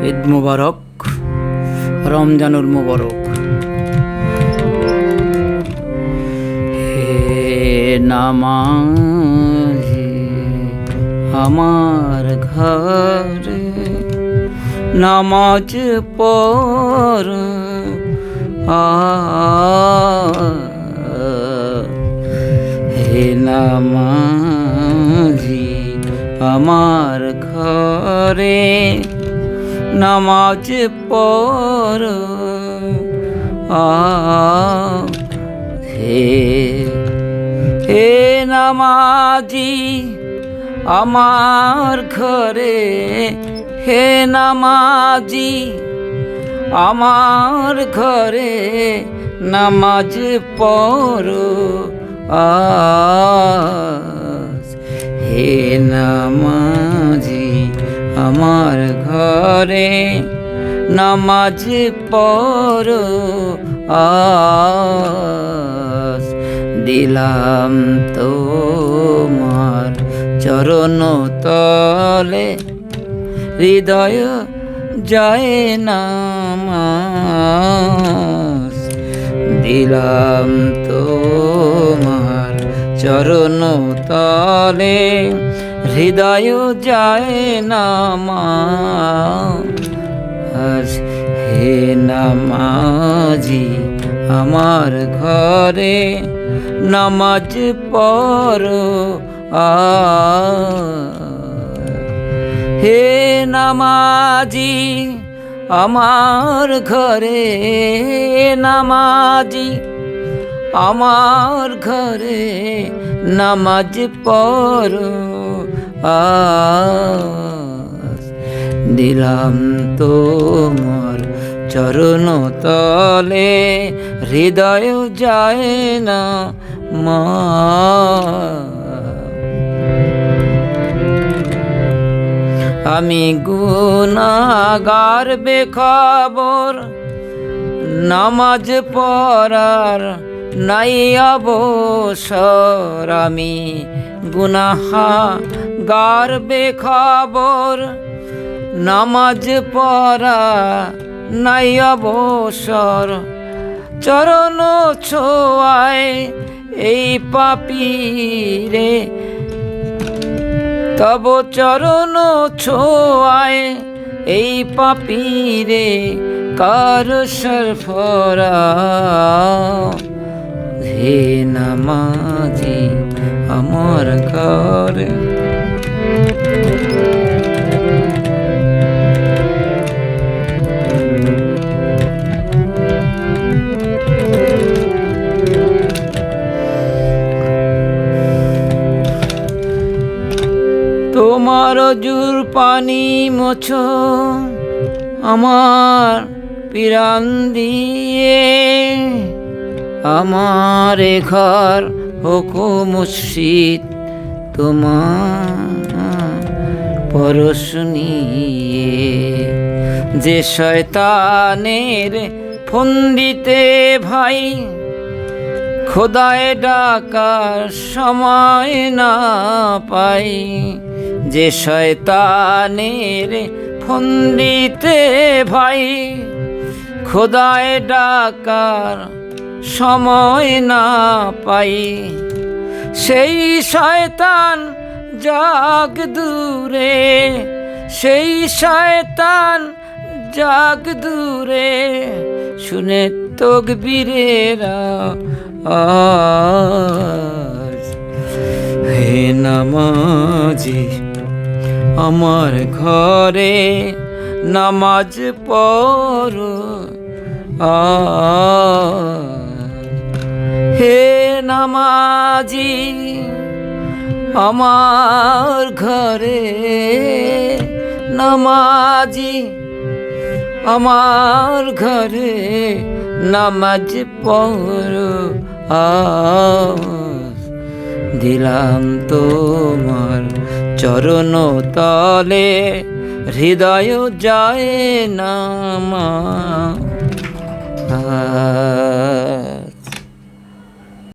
ঈদ মুবারক, রমজানুল মুবারক। হে নামাজি আমার ঘরে নামাজ পড়, হে নামাজি আমার ঘরে নামাজ পড়, হে নামাজি আমার ঘরে, হে নামাজি আমার ঘরে নামাজ পড়ো, হে নামাজি আমার ঘরে নামাজ পড়ো, দিলাম তোমার চরণ তলে হৃদয় যায় নামাজ, দিলাম তোমার চরণ তলে হৃদয় যায় নামাজ, হে নামাজি আমার ঘরে নামাজ পড়ো, হে নামাজি আমার ঘরে নামাজি আমার ঘরে নামাজ পড়ো, দিলাম তোমার চরণ তলে হৃদয় যায় না মা। আমি গুনাহগার বেখবর, নামাজ পড়ার নাই অবসর, আমি গুনাহগার বেখবর, নামাজ পড়া নাই অবসর, চরণ ছোঁয়ায় এই পাপীরে, তব চরণ ছোঁয়ায় এই পাপীরে কর সরফরাজ, হে নামাজি আমার ঘরে তোমার জুর পানি মোছো আমার পিরান দিয়ে, আমার ঘর হোকো মসজিদ তোমার পরশ নিয়ে, যে শয়তানের ফন্দিতে ভাই খোদায় ডাকার সময় না পাই, যে শয়তানের ফন্দিতে ভাই খোদায় ডাকার সময় না পাই, সেই শয়তান যাক দূরে, সেই শয়তান যাক দূরে, শুনে তকবীরের আওয়াজ, হে নামাজি আমার ঘরে নামাজ পড়ো, হে নামাজি আমার ঘরে নামাজি আমার ঘরে নামাজ পড়ো, দিলাম তোমার চরণ তলে হৃদয় যায় নামাজ।